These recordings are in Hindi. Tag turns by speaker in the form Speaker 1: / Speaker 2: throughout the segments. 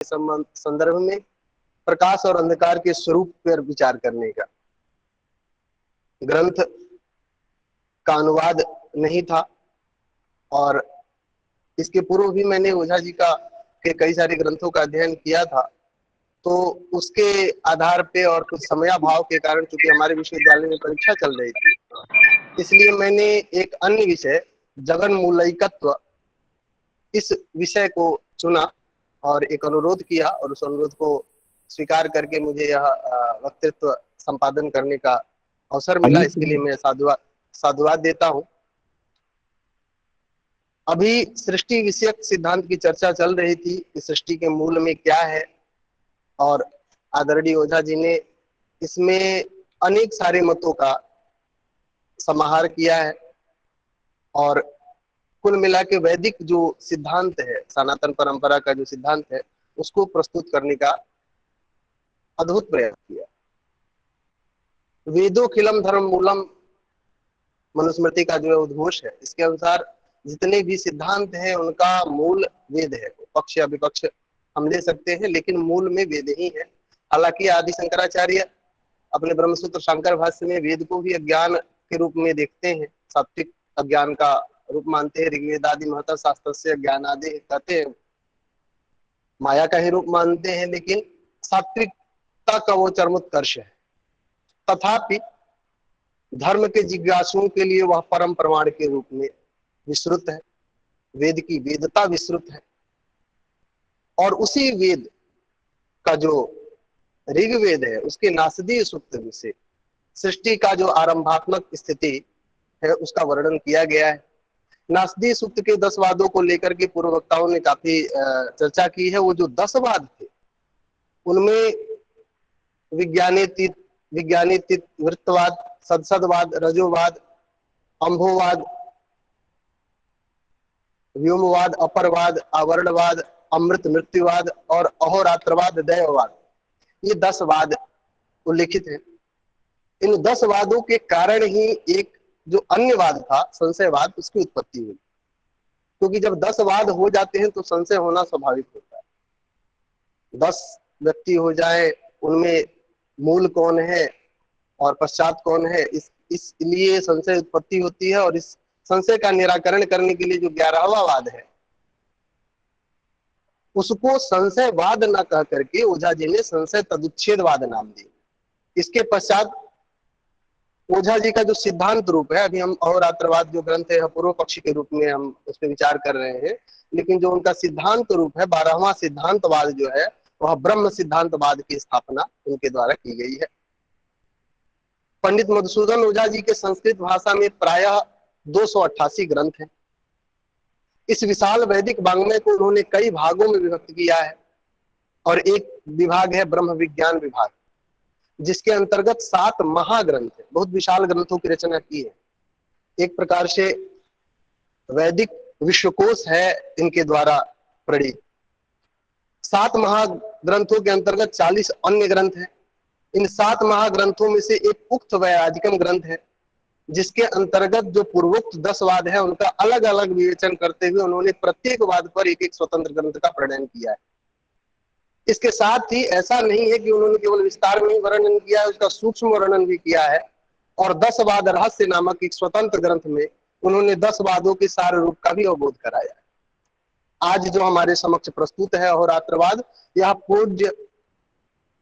Speaker 1: संदर्भ में प्रकाश और अंधकार के स्वरूप पर विचार करने का। ग्रंथ का अनुवाद नहीं था और इसके पूर्व भी मैंने ओझा जी का के कई सारे ग्रंथों का अध्ययन किया था, तो उसके आधार पे और कुछ समयाभाव के कारण, चूंकि हमारे विश्वविद्यालय में परीक्षा चल रही थी, इसलिए मैंने एक अन्य विषय जगन मूलैकत्व इस विषय को चुना और एक अनुरोध किया, और उस अनुरोध को स्वीकार करके मुझे यह वक्तृत्व संपादन करने का अवसर मिला। इसके लिए मैं साधुवाद देता हूं। अभी सृष्टि विषयक सिद्धांत की चर्चा चल रही थी कि सृष्टि के मूल में क्या है, और आदरणीय ओझा जी ने इसमें अनेक सारे मतों का समाहार किया है, और कुल मिला के वैदिक जो सिद्धांत है, सनातन परंपरा का जो सिद्धांत है, उसको प्रस्तुत करने का अद्भुत प्रयास किया। वेदोखिलम धर्म मूलम मनुस्मृति का जो उद्घोष है, इसके अनुसार जितने भी सिद्धांत हैं उनका मूल वेद है। पक्ष या विपक्ष हम ले सकते हैं, लेकिन मूल में वेद ही है। हालांकि आदि शंकराचार्य अपने ब्रह्मसूत्र शंकर भाष्य में वेद को भी अज्ञान के रूप में देखते हैं, सात्विक अज्ञान का रूप मानते हैं। ऋग्वेद आदि महता शास्त्र से ज्ञान आदि कहते हैं, माया का ही रूप मानते हैं, लेकिन सात्विकता का वो चरमोत्कर्ष है। तथापि धर्म के जिज्ञासुओं के लिए वह परम प्रमाण के रूप में विस्तृत है, वेद की वेदता विस्तृत है। और उसी वेद का जो ऋग्वेद है, उसके नासदीय सूक्त से सृष्टि का जो आरंभात्मक स्थिति है उसका वर्णन किया गया है। नासदीय सूक्त के 10 वादों को लेकर के पूर्व वक्ताओं ने काफी चर्चा की है। वो जो 10 वाद थे उनमें विज्ञानीतीत वृत्तवाद, सदसदवाद, रजोवाद, अंभोवाद, व्योमवाद, अपरवाद, आवरणवाद, अमृत मृत्युवाद और अहोरात्रवाद, दैववाद, ये 10 वाद उल्लिखित है। इन 10 वादों के कारण ही एक जो अन्य वाद था, संशयवाद, उसकी उत्पत्ति हुई। क्योंकि जब 10 वाद हो जाते हैं तो संशय होना स्वाभाविक होता है। 10 व्यक्ति हो जाए, उनमें मूल कौन है और पश्चात कौन है, इसलिए संशय उत्पत्ति होती है। और इस संशय का निराकरण करने के लिए जो 11वां वाद है, उसको संशयवाद न कह करके ओझा जी ने संशय तदुच्छेदवाद नाम दिया। इसके पश्चात ओझा जी का जो सिद्धांत रूप है, अभी हम अहोरात्रवाद जो ग्रंथ है पूर्व पक्षी के रूप में हम उस पर विचार कर रहे हैं, लेकिन जो उनका सिद्धांत रूप है 12वां सिद्धांतवाद जो है, वह ब्रह्म सिद्धांतवाद की स्थापना उनके द्वारा की गई है। पंडित मधुसूदन ओझा जी के संस्कृत भाषा में प्रायः 288 ग्रंथ हैं। इस विशाल वैदिक वाङ्मय को उन्होंने कई भागों में विभक्त किया है, और एक विभाग है ब्रह्म विज्ञान विभाग, जिसके अंतर्गत 7 महाग्रंथ है। बहुत विशाल ग्रंथों की रचना की है। एक प्रकार से वैदिक विश्वकोश है इनके द्वारा प्रणीत। 7 महाग्रंथों के अंतर्गत 40 अन्य ग्रंथ हैं। इन 7 महाग्रंथों में से एक उक्त वैयाधिकम ग्रंथ है, जिसके अंतर्गत जो पूर्वोक्त 10 वाद है उनका अलग अलग विवेचन करते हुए उन्होंने प्रत्येक वाद पर एक एक स्वतंत्र ग्रंथ का प्रणयन किया है। इसके साथ ही ऐसा नहीं है कि उन्होंने केवल विस्तार में ही वर्णन किया है, उसका सूक्ष्म वर्णन भी किया है। और 10 वाद रहस्य नामक एक स्वतंत्र ग्रंथ में उन्होंने 10 वादों के सार रूप का भी अवबोध कराया है। आज जो हमारे समक्ष प्रस्तुत है अहोरात्रवाद, यह पूज्य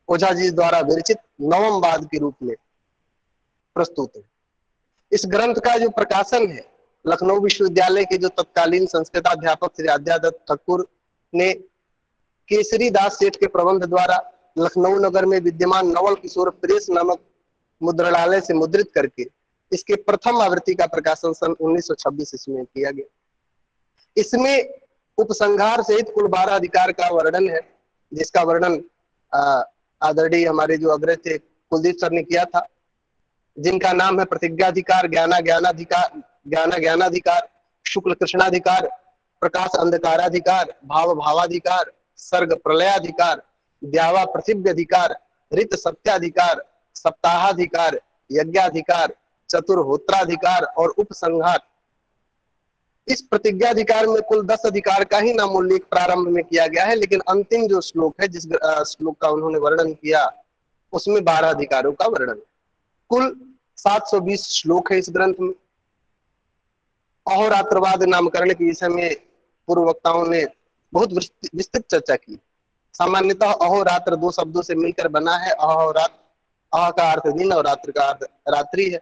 Speaker 1: ओझा जी द्वारा विरचित 9वां वाद के रूप में प्रस्तुत है। इस ग्रंथ का जो प्रकाशन है, लखनऊ विश्वविद्यालय के जो तत्कालीन संस्कृताध्यापक श्री आद्यादत्त ठाकुर ने केसरी दास सेठ के प्रबंध द्वारा लखनऊ नगर में विद्यमान नवल किशोर प्रेस नामक मुद्रणालय से मुद्रित करके इसके प्रथम आवृत्ति का प्रकाशन सन 1926 ईस्वी में किया गया। इसमें उपसंहार सहित कुल 12 अधिकार का वर्णन है, जिसका वर्णन आदरणीय हमारे जो अग्रज थे कुलदीप सर ने किया था, जिनका नाम है प्रतिज्ञाधिकार, ज्ञानाधिकार, शुक्ल कृष्णाधिकार, प्रकाश अंधकाराधिकार, भाव भावाधिकार, सर्ग प्रलयाधिकार, द्यावा पृथिव्य अधिकार, ऋत सत्याधिकार, सप्ताहाधिकार, यज्ञाधिकार, चतुर्होत्राधिकार और उपसंहार, इस प्रतिज्ञाधिकार में कुल 10 अधिकार का ही नाम उल्लेख प्रारंभ में किया गया है, लेकिन अंतिम जो श्लोक है, जिस श्लोक का उन्होंने वर्णन किया, उसमें 12 अधिकारों का वर्णन। कुल 720 श्लोक है इस ग्रंथ में। अहोरात्रवाद नामकरण के विषय में पूर्व वक्ताओं ने बहुत विस्तृत चर्चा की। सामान्यतः अहोरात्र दो शब्दों से मिलकर बना है। अहोरात्र, अह का अर्थ दिन और रात्र का अर्थ रात्रि है।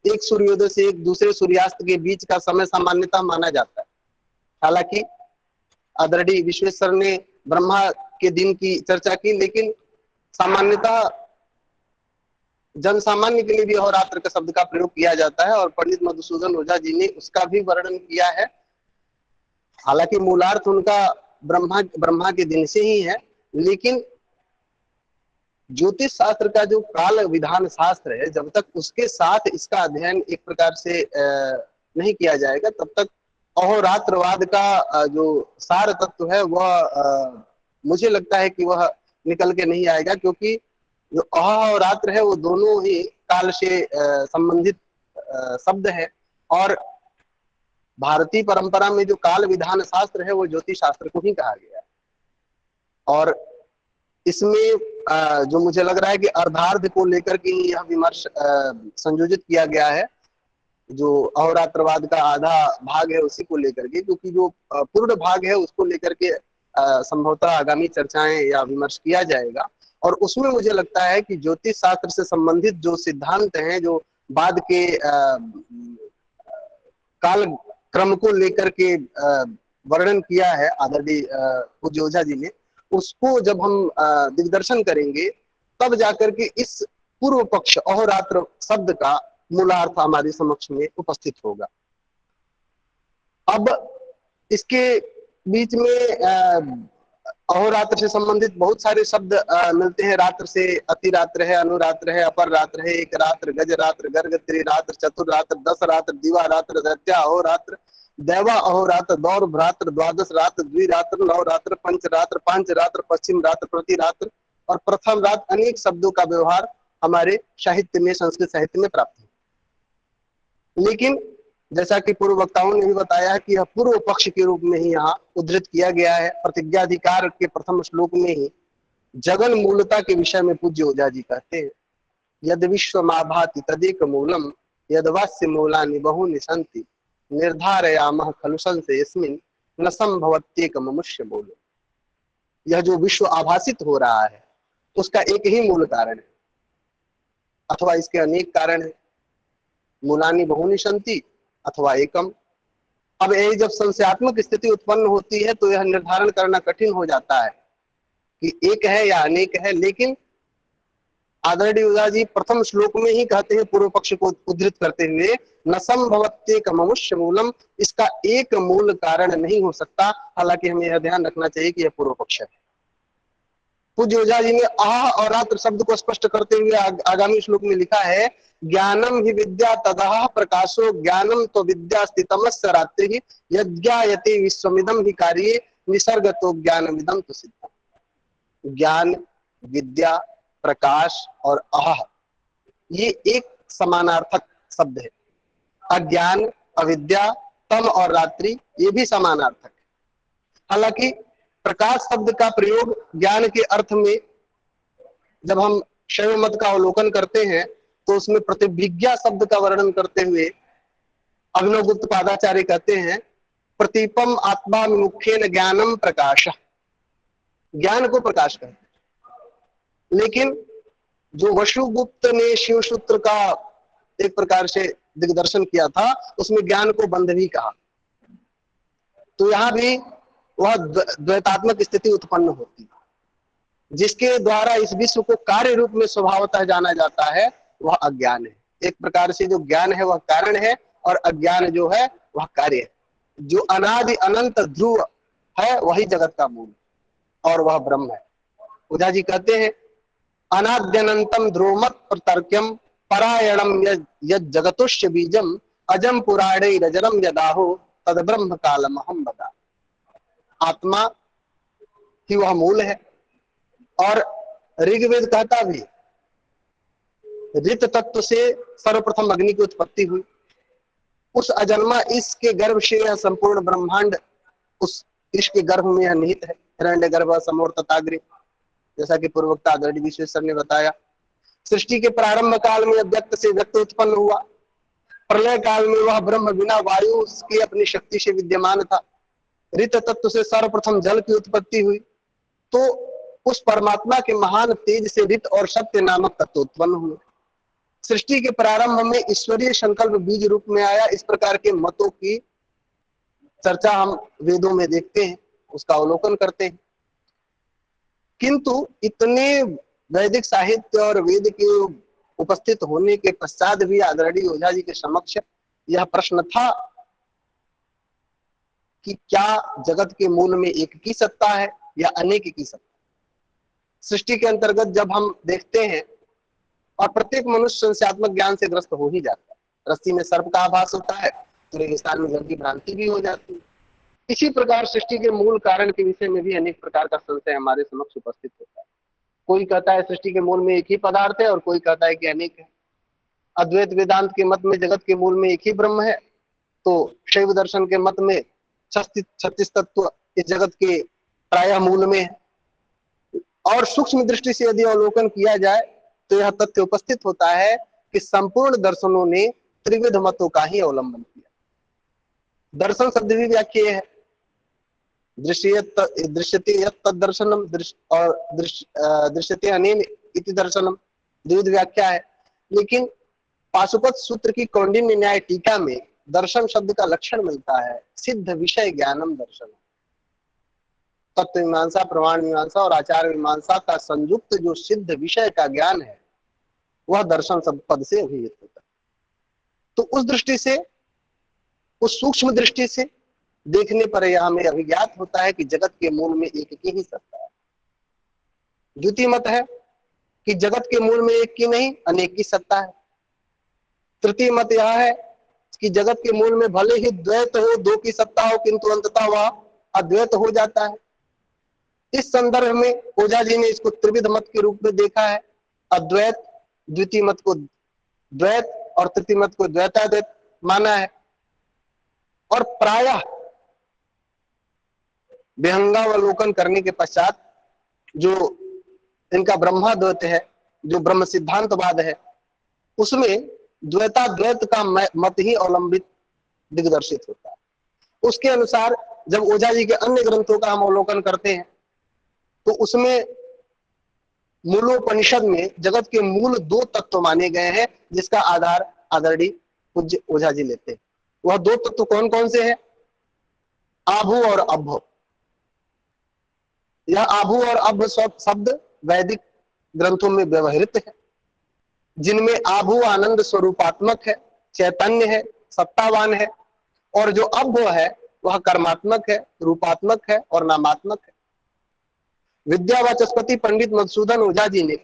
Speaker 1: एक सूर्योदय से एक दूसरे सूर्यास्त के बीच का समय सामान्यतः माना जाता है। हालांकि आदरणीय विश्वेश्वर ने ब्रह्मा के दिन की चर्चा की, लेकिन सामान्यतः जन सामान्य के लिए भी अहोरात्र का शब्द का प्रयोग किया जाता है और पंडित मधुसूदन ओझा जी ने उसका भी वर्णन किया है। हालांकि मूलार्थ उनका ब्रह्मा के दिन से ही है, लेकिन ज्योतिष शास्त्र का जो काल विधान शास्त्र है, जब तक उसके साथ इसका अध्ययन एक प्रकार से नहीं किया जाएगा, तब तक अहोरात्रवाद का जो सार तत्व है वह मुझे लगता है कि वह निकल के नहीं आएगा, क्योंकि जो अह और रात्र है वो दोनों ही काल से संबंधित शब्द है। और भारतीय परंपरा में जो काल विधान शास्त्र है वो ज्योतिष शास्त्र को ही कहा गया है। और इसमें जो मुझे लग रहा है कि अर्धार्ध को लेकर के यह विमर्श संयोजित किया गया है, जो अहोरात्रवाद का आधा भाग है उसी को लेकर के, क्योंकि जो पूर्ण भाग है उसको लेकर के संभवतः आगामी चर्चाएं या विमर्श किया जाएगा। और उसमें मुझे लगता है कि ज्योतिष शास्त्र से संबंधित जो सिद्धांत हैं, जो बाद के काल क्रम को लेकर के वर्णन किया है आदरणीय पूज्य ओझा जी ने, उसको जब हम दिग्दर्शन करेंगे, तब जाकर के इस पूर्व पक्ष अहोरात्र शब्द का मूलार्थ हमारे समक्ष में उपस्थित होगा। अब इसके बीच में अहोरात्र से संबंधित बहुत सारे शब्द मिलते हैं। रात्र से अतिरात्र है, अनुरात्र है, अपर रात्र है, एक रात्र, गज रात्र, गर्ग, त्रिरात्र, चतुर्रात्र, 10 रात्र, दिवा रात्र, दैत्या अहोरात्र, दैवा अहोरात्र, दौर भ्रात्र, द्वादश रात्र, द्विरात्र, नवरात्र, पंचरात्र, पांच रात्र, पश्चिम रात्र, प्रतिरात्र और प्रथम रात्र। अनेक शब्दों का व्यवहार हमारे साहित्य में, संस्कृत साहित्य में प्राप्त है। लेकिन जैसा कि पूर्व वक्ताओं ने भी बताया कि यह पूर्व पक्ष के रूप में ही यहाँ उद्धृत किया गया है। प्रतिज्ञाधिकार के प्रथम श्लोक में ही जगन मूलता के विषय में पूज्य ओझा जी कहते हैं, यद विश्वमाभाति तदेक मूलम, यद वास्य मूलानि बहुनि सन्ति, निर्धारयामः खलु संशयस्मिन्, न संभवत्येक मनुष्य बोलो। यह जो विश्व आभासित हो रहा है उसका एक ही मूल कारण है, अथवा इसके अनेक कारण है। मूलानि बहुनि सन्ति अथवा एकम। अब यही जब संशयात्मक स्थिति उत्पन्न होती है तो यह निर्धारण करना कठिन हो जाता है कि एक है या अनेक है। लेकिन आदरणीय ओझा जी प्रथम श्लोक में ही कहते हैं, पूर्व पक्ष को उद्धृत करते हुए, न संभवत्येक मनुष्य मूलम, इसका एक मूल कारण नहीं हो सकता। हालांकि हमें यह ध्यान रखना चाहिए कि यह पूर्व पक्ष है। पूज्य ओझा जी ने आह और रात्र शब्द को स्पष्ट करते हुए आगामी श्लोक में लिखा है, ज्ञानम ही विद्या तदह प्रकाशो, ज्ञानम तो विद्या स्थितमस्य रात्रि, यज्ञायते विश्वमिदं ही कार्ये, निसर्गतो ज्ञानमिदं तो सिद्धम्। ज्ञान, विद्या, प्रकाश और अह, ये एक समानार्थक शब्द है। अज्ञान, अविद्या, तम और रात्रि, ये भी समानार्थक है। हालांकि प्रकाश शब्द का प्रयोग ज्ञान के अर्थ में जब हम शैव मत का अवलोकन करते हैं तो उसमें प्रतिभिज्ञा शब्द का वर्णन करते हुए अभिनव गुप्त पादाचार्य कहते हैं, प्रतीपम आत्मा मुख्येन ज्ञानम प्रकाश, ज्ञान को प्रकाश कहते हैं। लेकिन जो वसुगुप्त ने शिव सूत्र का एक प्रकार से दिग्दर्शन किया था, उसमें ज्ञान को बंध भी कहा। तो यहां भी वह द्वैतात्मक स्थिति उत्पन्न होती है। जिसके द्वारा इस विश्व को कार्य रूप में स्वभावतः जाना जाता है वह अज्ञान है। एक प्रकार से जो ज्ञान है वह कारण है और अज्ञान जो है वह कार्य है। जो अनादि अनंत ध्रुव है वही जगत का मूल और वह ब्रह्म है। ओझा जी कहते हैं, अनाद्यनंतम ध्रुवमत प्रतर्क्यम, परायणम यद जगतुष्य बीजम, अजम पुराणे रजरम यदाहो, तद ब्रह्म कालम हम बता। आत्मा ही वह मूल है। और ऋग्वेद कहता भी, ऋत तत्व से सर्वप्रथम अग्नि की उत्पत्ति हुई। उस अजन्मा ईश के गर्भ से यह संपूर्ण ब्रह्मांड उस ईश के गर्भ में यह निहित है। हिरण्य गर्भ समोर तथाग्रे, जैसा कि पूर्ववक्ता आदरणीय विश्वेश्वर ने बताया। सृष्टि के प्रारंभ काल में व्यक्त से व्यक्त उत्पन्न हुआ। प्रलय काल में वह ब्रह्म बिना वायु की अपनी शक्ति से विद्यमान था। ऋत तत्व से सर्वप्रथम जल की उत्पत्ति हुई, तो उस परमात्मा के महान तेज से ऋत और सत्य नामक तत्व उत्पन्न हुए। सृष्टि के प्रारंभ में ईश्वरीय संकल्प बीज रूप में आया। इस प्रकार के मतों की चर्चा हम वेदों में देखते हैं, उसका अवलोकन करते हैं। किंतु इतने वैदिक साहित्य और वेद के उपस्थित होने के पश्चात भी आदरणीय ओझा जी के समक्ष यह प्रश्न था कि क्या जगत के मूल में एक की सत्ता है या अनेक की सत्ता। सृष्टि के अंतर्गत जब हम देखते हैं, और प्रत्येक मनुष्य संशयात्मक ज्ञान से ग्रस्त हो ही जाता है। रस्सी में सर्प का आभास होता है तो रेगिस्तान में जल की भ्रांति भी हो जाती है। इसी प्रकार सृष्टि के मूल कारण के विषय में भी अनेक प्रकार का संशय हमारे समक्ष उपस्थित होता है। कोई कहता है सृष्टि के मूल में एक ही पदार्थ है और कोई कहता है कि अनेक है। अद्वैत वेदांत के मत में जगत के मूल में एक ही ब्रह्म है, तो शैव दर्शन के मत में 36 तत्व इस जगत के प्रायः मूल में है। और सूक्ष्म दृष्टि से यदि अवलोकन किया जाए तो यह तथ्य उपस्थित होता है कि संपूर्ण दर्शनों ने त्रिविध मतों का ही अवलंबन किया। दर्शन शब्द भी व्याख्या है, दृश्यते तद्दर्शनम और दृश्यते अनेन इति दर्शनम, द्विविध व्याख्या है। लेकिन पाशुपत सूत्र की कौंडिन्य न्याय टीका में दर्शन शब्द का लक्षण मिलता है सिद्ध विषय ज्ञानम दर्शन। तत्व मीमांसा, प्रमाण मीमांसा और आचार मीमांसा का संयुक्त जो सिद्ध विषय का ज्ञान है वह दर्शन शब्द पद से अभिहित होता है। तो उस दृष्टि से, उस सूक्ष्म दृष्टि से देखने पर यह हमें अभिज्ञात होता है कि जगत के मूल में एक की ही सत्ता है। द्वितीय मत है कि जगत के मूल में एक की नहीं अनेक की सत्ता है। तृतीय मत यह है कि जगत के मूल में भले ही द्वैत हो, दो की सत्ता हो, किंतु अंततः वह अद्वैत हो जाता है। इस संदर्भ में ओझा जी ने इसको त्रिविध मत के रूप में देखा है। अद्वैत, द्वितीय मत को द्वैत और तृतीय मत को द्वैताद्वैत माना है। और प्रायः विहंगावलोकन करने के पश्चात जो इनका ब्रह्माद्वैत है, जो ब्रह्म सिद्धांतवाद है, उसमें द्वैताद्वैत का मत ही अवलंबित दिग्दर्शित होता है। उसके अनुसार जब ओझा जी के अन्य ग्रंथों का हम अवलोकन करते हैं तो उसमें मूलोपनिषद में जगत के मूल दो तत्व माने गए हैं जिसका आधार आदरणीय पूज्य ओझा जी लेते हैं। वह दो तत्व कौन कौन से हैं? आभु और अभ्भु। यह आभु और अभ्भु शब्द वैदिक ग्रंथों में व्यवहृत है, जिनमें आभु आनंद स्वरूपात्मक है, चैतन्य है, सत्तावान है, और जो अभ्भु है वह कर्मात्मक है, रूपात्मक है और नामात्मक है। विद्यावाचस्पति पंडित मधुसूदन ओझा जी ने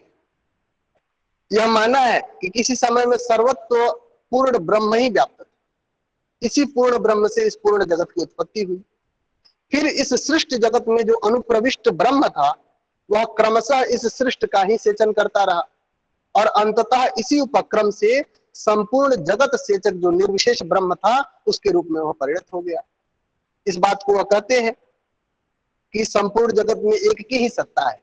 Speaker 1: यह माना है कि किसी समय में सर्वत्व पूर्ण ब्रह्म ही व्याप्त था। इसी पूर्ण ब्रह्म से इस पूर्ण जगत की उत्पत्ति हुई। फिर इस सृष्ट जगत में जो अनुप्रविष्ट ब्रह्म था वह क्रमशः इस सृष्ट का ही सेचन करता रहा, और अंततः इसी उपक्रम से संपूर्ण जगत सेचक जो निर्विशेष ब्रह्म था उसके रूप में वह परिणत हो गया। इस बात को वह कहते हैं कि संपूर्ण जगत में एक की ही सत्ता है।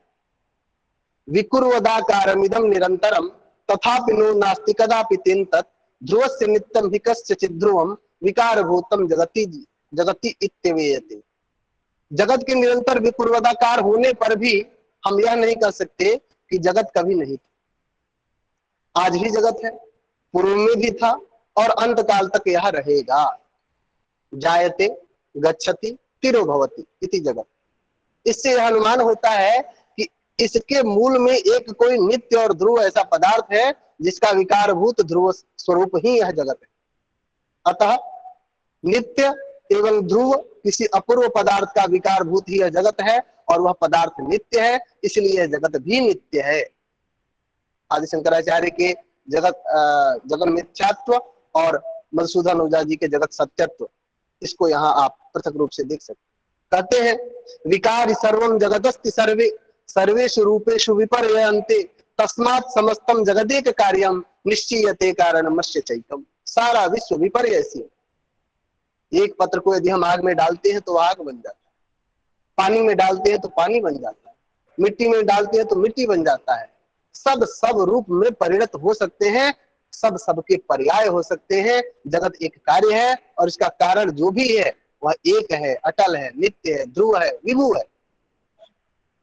Speaker 1: विकुर्वदाकारमिदं निरंतरम तथापि नो नास्ति कदापि तेन तत् ध्रुवस्य नित्यं हि कस्यचित् ध्रुवं विकारभूतं जगति इत्यवेयते। जगत के निरंतर विकुर्वदाकार होने पर भी हम यह नहीं कह सकते कि जगत कभी नहीं था। आज भी जगत है, पूर्व में भी था और अंत काल तक यह रहेगा। जायते गच्छति तिरोभवति इति जगत। इससे यह अनुमान होता है कि इसके मूल में एक कोई नित्य और ध्रुव ऐसा पदार्थ है जिसका विकारभूत ध्रुव स्वरूप ही यह जगत है। अतः नित्य एवं ध्रुव किसी अपूर्व पदार्थ का विकारभूत ही यह जगत है, और वह पदार्थ नित्य है, इसलिए यह जगत भी नित्य है। आदि शंकराचार्य के जगत मिथ्यात्व और मधुसूदन ओझा जी के जगत सत्यत्व, इसको यहाँ आप पृथक रूप से देख सकते। कहते हैं विकार सर्वम जगतस्ति सर्वे सर्वेषु रूपेषु विपर्यन्ते तस्मात् समस्तम जगदेक कार्यम निश्चयते कारणमस्य चैतम। सारा विश्व विपर्य से, एक पत्र को यदि हम आग में डालते हैं तो आग बन जाता है, पानी में डालते हैं तो पानी बन जाता है, मिट्टी में डालते हैं तो मिट्टी बन जाता है। सब सब रूप में परिणत हो सकते हैं, सब सबके पर्याय हो सकते हैं। जगत एक कार्य है और इसका कारण जो भी है वह एक है, अटल है, नित्य है, ध्रुव है, विभु है।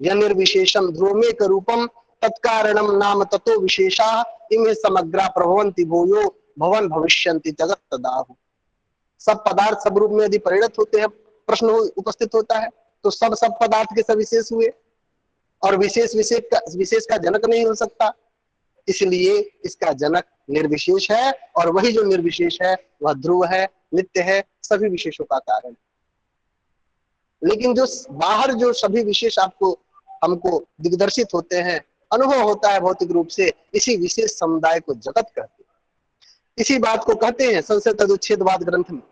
Speaker 1: यह निर्विशेषम ध्रुवमेक रूपम तत्कारणम नाम ततो विशेषा इमे समग्रा प्रभवन्ति भूयो भवन भविष्यन्ति जगत तदाहु। सब पदार्थ सब रूप में यदि परिणत होते हैं, प्रश्न उपस्थित होता है तो सब सब पदार्थ के सविशेष हुए, और विशेष का जनक नहीं हो सकता, इसलिए इसका जनक निर्विशेष है, और वही जो निर्विशेष है वह ध्रुव है, नित्य है, सभी विशेषों का कारण। लेकिन जो बाहर जो सभी विशेष आपको हमको दिग्दर्शित होते हैं, अनुभव होता है भौतिक रूप से, इसी विशेष समुदाय को जगत कहते हैं। इसी बात को कहते हैं संशय तदुच्छेदवाद ग्रंथ में,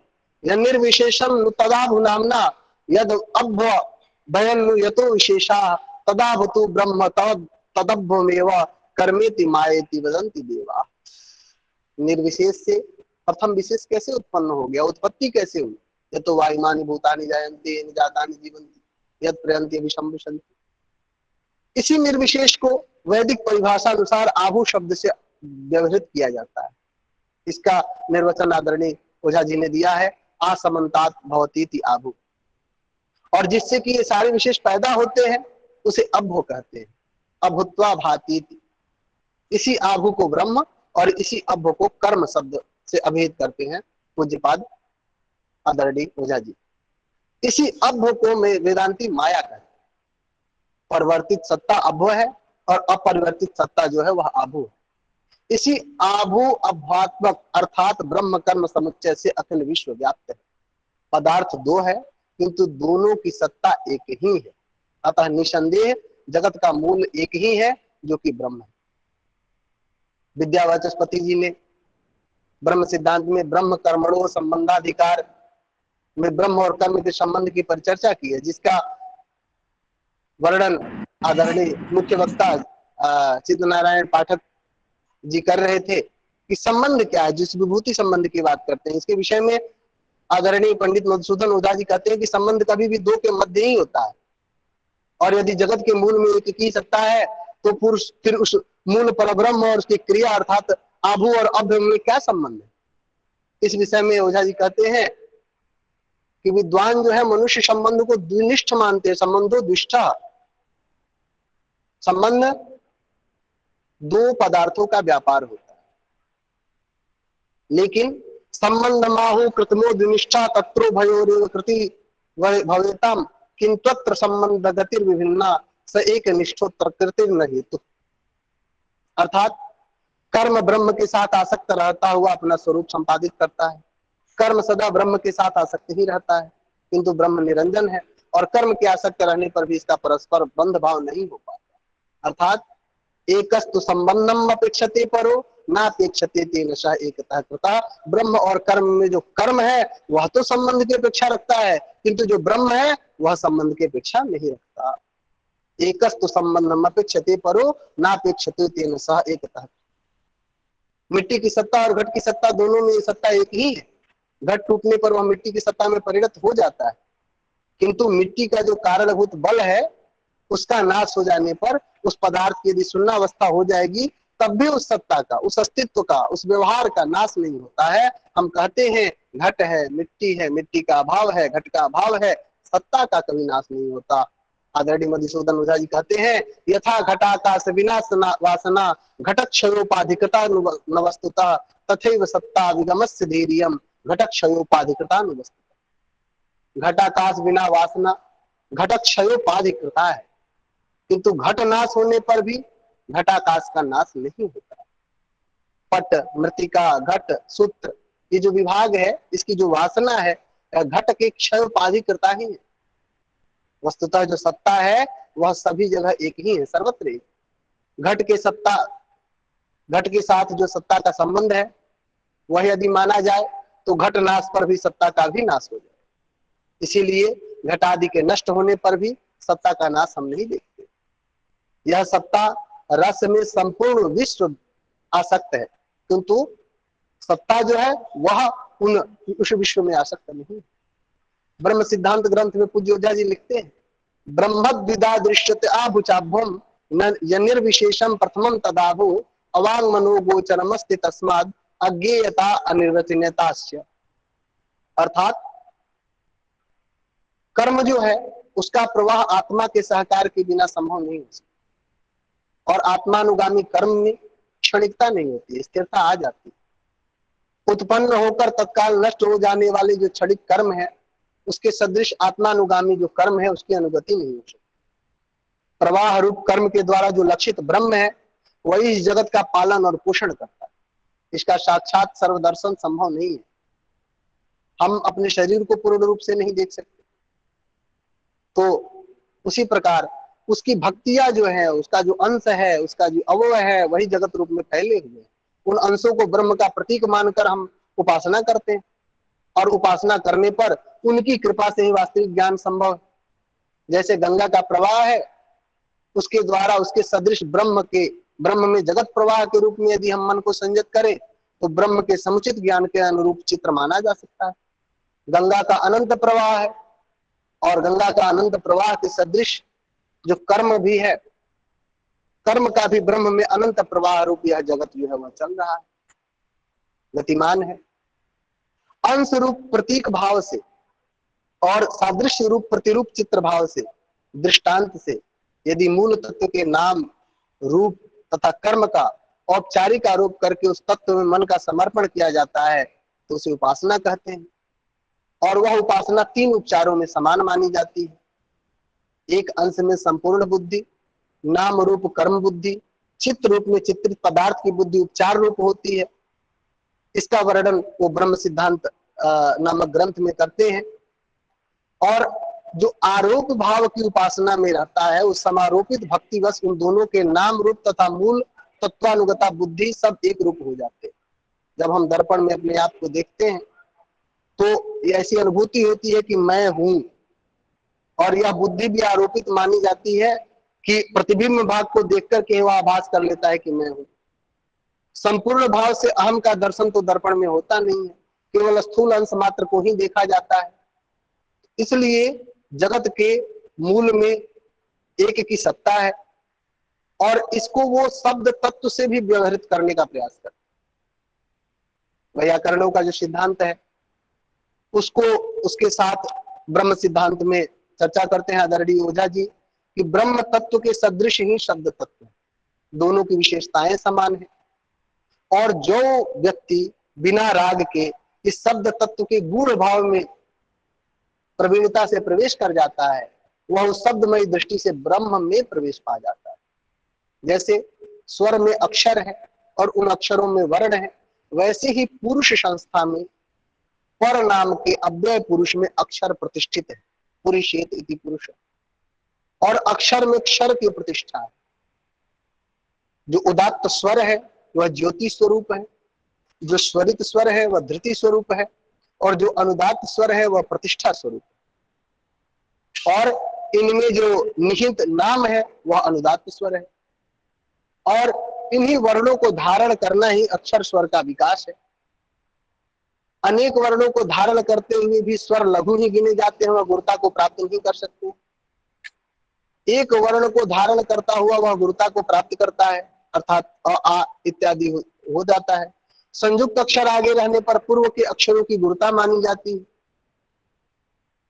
Speaker 1: यह निर्विशेषम तदाभु नामना यद अभ्व भयनु यतो विशेषा तदाभतु ब्रह्म तदभ्वमेव कर्मेति मायेति वदन्ति देवा। निर्विशेष से प्रथम विशेष कैसे उत्पन्न हो गया, उत्पत्ति कैसे हुई? यतो वायुमानि भूतानि जायन्ते येन जातानि जीवन्ति यत् प्रयन्ति अभिसंविशन्ति। इसी निर्विशेष को वैदिक परिभाषा अनुसार आभू शब्द से व्यवहृत किया जाता है। इसका निर्वचन आदरणीय ओझा जी ने दिया है, असमन्तात भवतीति आभू। और जिससे कि ये सारे विशेष पैदा होते हैं उसे अभ्व कहते हैं, अभूत्वा भातीति। इसी आभू को ब्रह्म और इसी अभ्व को कर्म शब्द से अभेद करते हैं पूज्यपाद आदरणीय ओझा जी। इसी अभ्व को वेदांती माया कहते हैं। परिवर्तित सत्ता अभ्व है और अपरिवर्तित सत्ता जो है वह आभू है। इसी आभू अभ्वात्मक अर्थात ब्रह्म कर्म समुच्चय से अखिल विश्व व्याप्त है। पदार्थ दो है किंतु दोनों की सत्ता एक ही है, अतः निसंदेह जगत का मूल एक ही है जो कि ब्रह्म है। विद्यावाचस्पति जी ने ब्रह्म सिद्धांत में ब्रह्म कर्मणो संबंधाधिकार में ब्रह्म और कर्म के संबंध की परिचर्चा की है, जिसका वर्णन आदरणीय मुख्य वक्ता चित्तनारायण पाठक जी कर रहे थे कि संबंध क्या है। जिस विभूति संबंध की बात करते हैं इसके विषय में आदरणीय पंडित मधुसूदन ओझा जी कहते हैं कि संबंध कभी भी दो के मध्य ही होता है, और यदि जगत के मूल में एक की सत्ता है तो पुरुष फिर उस मूल परब्रह्म और उसकी क्रिया अर्थात आभू और अभ्व में क्या संबंध है। इस विषय में ओझा जी कहते हैं कि विद्वान जो है मनुष्य संबंध को द्विनिष्ठ मानते हैं, संबंधो द्विष्ठा। संबंध दो पदार्थों का व्यापार होता है, लेकिन संबंध माहु कृतमो द्विनिष्ठा तत्रो भयोरेव कृति भवेताम किंतत्र संबंध गतिर विभिन्ना स एक निष्ठोत्तर कृतिर्न हेतु। अर्थात कर्म ब्रह्म के साथ आसक्त रहता हुआ अपना स्वरूप संपादित करता है, कर्म सदा ब्रह्म के साथ आसक्त ही रहता है, किंतु ब्रह्म निरंजन है और कर्म के आसक्त रहने पर भी इसका परस्पर बंध भाव नहीं हो पाता। अर्थात एकस्तु संबंधम अपेक्षते परो नापेक्षते तेन सह एकतः कृता। ब्रह्म और कर्म में जो कर्म है वह तो संबंध की अपेक्षा रखता है, किंतु जो ब्रह्म है वह संबंध की अपेक्षा नहीं रखता। एकस्तु संबंधम अपेक्षते परो नापेक्षते तेन सह एकतः। मिट्टी की सत्ता और घट की सत्ता दोनों में सत्ता एक ही है। घट टूटने पर वह मिट्टी की सत्ता में परिणत हो जाता है, किंतु मिट्टी का जो कारणभूत बल है उसका नाश हो जाने पर उस पदार्थ की यदि शून्यावस्था हो जाएगी तब भी उस सत्ता का, उस अस्तित्व का, उस व्यवहार का नाश नहीं होता है। हम कहते हैं घट है, मिट्टी का अभाव है, घट का अभाव है, सत्ता का कभी नाश नहीं होता। आदरणीय मधुसूदन ओझा जी कहते हैं यथा घटाकाश विनाश वासना घटक्षयोपाधिकता नवस्तुता तथैव सत्ता विगमस्य धैर्यम घटक्षयोपाधिकता नवस्तुता। घटाकाश बिना वासना घटक्षयोपाधिकृता है, किंतु घट नाश होने पर भी घटाकाश का नाश नहीं होता। पट, मृतिका, घट, सूत्र, ये जो विभाग है इसकी जो वासना है घट के क्षयोपाधिकृता ही है। वस्तुतः जो सत्ता है वह सभी जगह एक ही है, सर्वत्र एक। घट के साथ जो सत्ता का संबंध है वह यदि माना जाए तो घट नाश पर भी सत्ता का भी नाश हो जाए। इसीलिए घटादि के नष्ट होने पर भी सत्ता का नाश हम नहीं देखते। यह सत्ता रस में संपूर्ण विश्व आसक्त है, किंतु सत्ता जो है वह उस विश्व में आसक्त नहीं। ब्रह्म सिद्धांत ग्रंथ में पूज्य ओझा जी लिखते हैं, ब्रह्मद विदा दृश्यते आभुचाभ्यम यनिर्विशेषम प्रथमम तदाभु अवांग मनोगोचरमस्ति तस्माद अज्ञेयता अनिर्वचनीयतास्य। अर्थात कर्म जो है उसका प्रवाह आत्मा के सहकार के बिना संभव नहीं हो सकता, और आत्मानुगामी कर्म में क्षणिकता नहीं होती, स्थिरता आ जाती है। उत्पन्न होकर तत्काल नष्ट हो जाने वाले जो क्षणिक कर्म है, उसके सदृश आत्मानुगामी जो कर्म है उसकी अनुगति नहीं हो सकती। प्रवाह रूप कर्म के द्वारा जो लक्षित ब्रह्म है वही इस जगत का पालन और पोषण करता है। इसका साक्षात सर्वदर्शन संभव नहीं है। हम अपने शरीर को पूर्ण रूप से नहीं देख सकते, तो उसी प्रकार उसकी भक्तियां जो है, उसका जो अंश है, उसका जो अवयव है, वही जगत रूप में फैले हुए हैं। उन अंशों को ब्रह्म का प्रतीक मानकर हम उपासना करते हैं, और उपासना करने पर उनकी कृपा से ही वास्तविक ज्ञान संभव है। जैसे गंगा का प्रवाह है, उसके द्वारा उसके सदृश ब्रह्म में जगत प्रवाह के रूप में यदि हम मन को संयत करें तो ब्रह्म के समुचित ज्ञान के अनुरूप चित्र माना जा सकता है। गंगा का अनंत प्रवाह है, और गंगा का अनंत प्रवाह के सदृश जो कर्म भी है, कर्म का भी ब्रह्म में अनंत प्रवाह रूप यह जगत जो है वह चल रहा है, गतिमान है। अंश रूप प्रतीक भाव से और सादृश्य रूप प्रतिरूप चित्र भाव से, दृष्टांत से यदि मूल तत्व के नाम, रूप तथा कर्म का औपचारिक आरोप करके उस तत्व में मन का समर्पण किया जाता है तो उसे उपासना कहते हैं। और वह उपासना 3 उपचारों में समान मानी जाती है। एक अंश में संपूर्ण बुद्धि, नाम रूप कर्म बुद्धि, चित्त रूप में चित्रित पदार्थ की बुद्धि उपचार रूप होती है। इसका वर्णन वो ब्रह्म सिद्धांत नामक ग्रंथ में करते हैं। और जो आरोप भाव की उपासना में रहता है, उस समारोपित भक्तिवश उन दोनों के नाम रूप तथा मूल तत्वानुगता बुद्धि सब एक रूप हो जाते हैं। जब हम दर्पण में अपने आप को देखते हैं तो ऐसी अनुभूति होती है कि मैं हूं, और यह बुद्धि भी आरोपित मानी जाती है कि प्रतिबिंब भाग को देखकर के वह आभास कर लेता है कि मैं हूं। संपूर्ण भाव से अहम का दर्शन तो दर्पण में होता नहीं है, केवल स्थूल अंश मात्र को ही देखा जाता है। इसलिए जगत के मूल में एक की सत्ता है, और इसको वो शब्द तत्व से भी व्यवहारित करने का प्रयास करते हैं। वैयाकरणों का जो सिद्धांत है उसको उसके साथ ब्रह्म सिद्धांत में चर्चा करते हैं आदरणीय ओझा जी कि ब्रह्म तत्व के सदृश ही शब्द तत्व है, दोनों की विशेषताएं समान है। और जो व्यक्ति बिना राग के इस शब्द तत्व के गूढ़ भाव में प्रवीणता से प्रवेश कर जाता है, वह उस शब्दमय दृष्टि से ब्रह्म में प्रवेश पा जाता है। जैसे स्वर में अक्षर है और उन अक्षरों में वर्ण है, वैसे ही पुरुष संस्था में पर नाम के अव्यय पुरुष में अक्षर प्रतिष्ठित है, पुरुषेत इति पुरुष, और अक्षर में क्षर की प्रतिष्ठा है। जो उदात्त स्वर है वह ज्योति स्वरूप है, जो स्वरित स्वर है वह धृति स्वरूप है, और जो अनुदात्त स्वर है वह प्रतिष्ठा स्वरूप है। और इनमें जो निहित नाम है वह अनुदात्त स्वर है, और इन्हीं वर्णों को धारण करना ही अक्षर स्वर का विकास है। अनेक वर्णों को धारण करते हुए भी स्वर लघु ही गिने जाते हैं, वह गुरुता को प्राप्त नहीं कर सकते। एक वर्ण को धारण करता हुआ वह गुरुता को प्राप्त करता है, अर्थात अ आ इत्यादि हो जाता है। संयुक्त अक्षर आगे रहने पर पूर्व के अक्षरों की गुरुता मानी जाती है।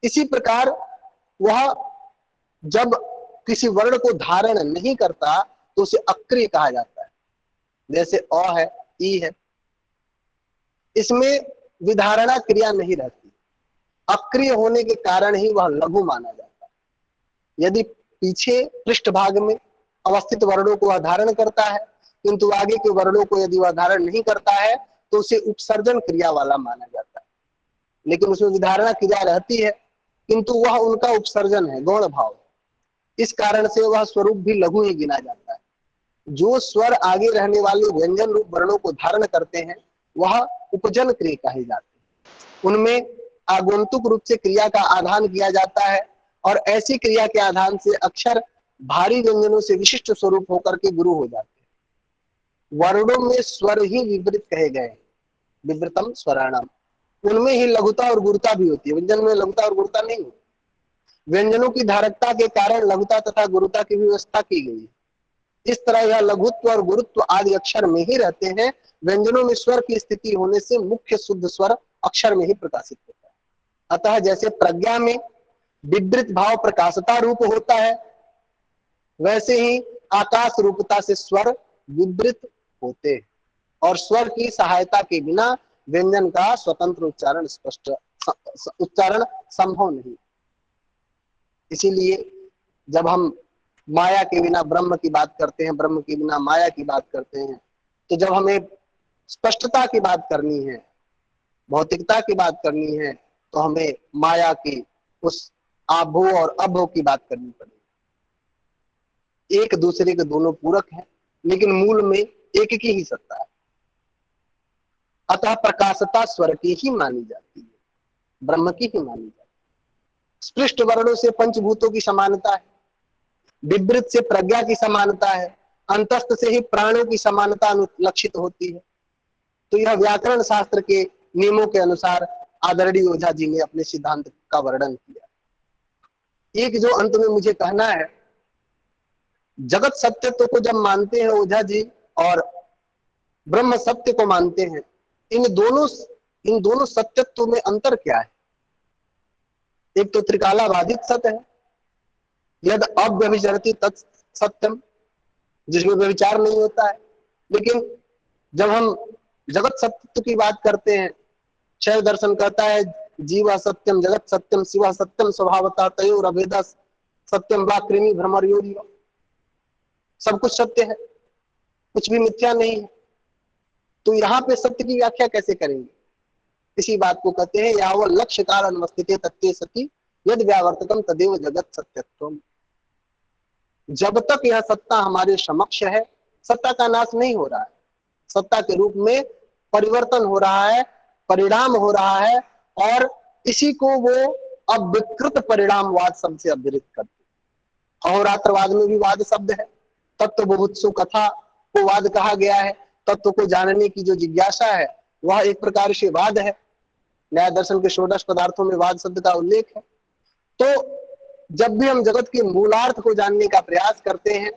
Speaker 1: इसी प्रकार वह जब किसी वर्ण को धारण नहीं करता तो उसे अक्रिय कहा जाता है। जैसे अ है, ई है, इसमें विधारणा क्रिया नहीं रहती, अक्रिय होने के कारण ही वह लघु माना जाता है। यदि पीछे पृष्ठभाग में अवस्थित वर्णों को वह धारण करता है किंतु आगे के वर्णों को यदि वह धारण नहीं करता है तो उसे उपसर्जन क्रिया वाला माना जाता है। लेकिन उसमें विधारणा क्रिया रहती है किंतु वह उनका उपसर्जन है, गौण भाव। इस कारण से वह स्वरूप भी लघु ही गिना जाता है। जो स्वर आगे रहने वाले व्यंजन रूप वर्णों को धारण करते हैं वह उपजन क्रिया कहे जाते हैं। उनमें आगंतुक रूप से क्रिया का आधान किया जाता है, और ऐसी क्रिया के आधान से अक्षर भारी व्यंजनों से विशिष्ट स्वरूप होकर के गुरु हो जाते हैं। वर्णों में स्वर ही विवृत कहे गए, विवृतम स्वराणाम। उनमें ही लघुता और गुरुता भी होती है, व्यंजन में लघुता और गुरुता नहीं होती। व्यंजनों की धारकता के कारण लघुता तथा गुरुता की व्यवस्था की गई है। इस तरह यह लघुत्व और गुरुत्व आदि अक्षर में ही रहते हैं। व्यंजनों में स्वर की स्थिति होने से मुख्य शुद्ध स्वर अक्षर में ही प्रकाशित होता है। अतः जैसे प्रज्ञा में विवृत भाव प्रकाशता रूप होता है, वैसे ही आकाश रूपता से स्वर विवृत होते हैं और स्वर की सहायता के बिना व्यंजन का स्वतंत्र उच्चारण संभव नहीं। इसीलिए जब हम माया के बिना ब्रह्म की बात करते हैं, ब्रह्म के बिना माया की बात करते हैं, तो जब हमें स्पष्टता की बात करनी है, भौतिकता की बात करनी है, तो हमें माया की उस आभो और अभो की बात करनी पड़ेगी। एक दूसरे के दोनों पूरक हैं, लेकिन मूल में एक की ही सत्ता है। अतः प्रकाशता स्वर की ही मानी जाती है, ब्रह्म की ही मानी जाती है। स्पृष्ट वर्णों से पंचभूतों की समानता है, विवृत से प्रज्ञा की समानता है, अंतस्थ से ही प्राणों की समानता अनुलक्षित होती है। तो यह व्याकरण शास्त्र के नियमों के अनुसार आदरणीय ओझा जी ने अपने सिद्धांत का वर्णन किया। एक जो अंत में मुझे कहना है, जगत सत्यत्व को जब मानते हैं ओझा जी और ब्रह्म सत्य को मानते हैं, इन दोनों सत्यत्व में अंतर क्या है? एक तो त्रिकालाबाधित सत्य है, यद अव्यभिचरति तत् सत्यम, जिसमें व्यभिचार नहीं होता है। लेकिन जब हम जगत सत्य की बात करते हैं, शैव दर्शन कहता है जीव सत्यम जगत सत्यम शिव सत्यम स्वभावतः तयोर अभेद सत्यम वा कृमि भ्रमरयोरि, सब कुछ सत्य है, कुछ भी मिथ्या नहीं है। तो यहाँ पे सत्य की व्याख्या कैसे करेंगे? इसी बात को कहते हैं यावत् लक्ष्य काल अनुवस्थिते तत्ते सति यद व्यावर्तकम तदेव जगत सत्यत्वम। जब तक यह सत्ता हमारे समक्ष है, सत्ता का नाश नहीं हो रहा है, सत्ता के रूप में परिवर्तन हो रहा है, परिणाम हो रहा है, और इसी को वो अविकृत परिणामवाद शब्द से अभिहित करते हैं। अहोरात्रवाद में भी वाद शब्द है, तत्व बुभुत्सु कथा को वाद कहा गया है। तत्व को जानने की जो जिज्ञासा है वह एक प्रकार से वाद है। न्याय दर्शन के षोडश पदार्थों में वाद शब्द का उल्लेख है। तो जब भी हम जगत के मूलार्थ को जानने का प्रयास करते हैं,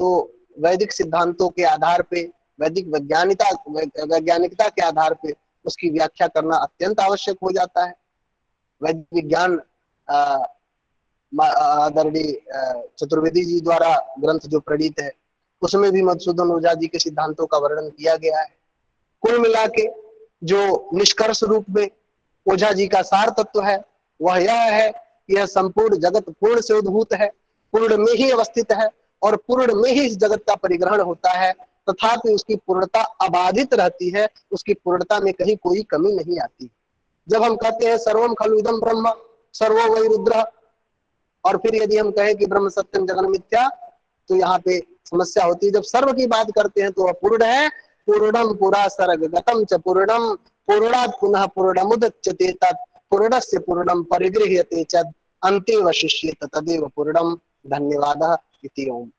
Speaker 1: तो वैदिक सिद्धांतों के आधार पे, वैदिक वैज्ञानिकता के आधार पे उसकी व्याख्या करना अत्यंत आवश्यक हो जाता है। वैदिक विज्ञान आदरणीय चतुर्वेदी जी द्वारा ग्रंथ जो प्रणीत है, उसमें भी मधुसूदन ओझा जी के सिद्धांतों का वर्णन किया गया है। कुल मिला के जो निष्कर्ष रूप में ओझा जी का सार तत्व है वह यह है कि यह संपूर्ण जगत पूर्ण से उद्भूत है, पूर्ण में ही अवस्थित है और पूर्ण में ही इस जगत का परिग्रहण होता है, तथापि उसकी पूर्णता अबाधित रहती है, उसकी पूर्णता में कहीं कोई कमी नहीं आती। जब हम कहते हैं सर्वम खलु इदं ब्रह्म सर्वो वै रुद्र, और फिर यदि हम कहें कि ब्रह्म सत्यम जगन मिथ्या, तो यहाँ पे समस्या होती है। जब सर्व की बात करते हैं तो वह पूर्ण है, पूर्णम पुरा सर्गगतम च पूर्णम पूर्णात् पुनः पूर्णमुदच्यते तत् पूर्णस्य पूर्णम परिगृह्यते च अन्ते वशिष्येत तदेव पूर्णम। धन्यवादः इति ओम।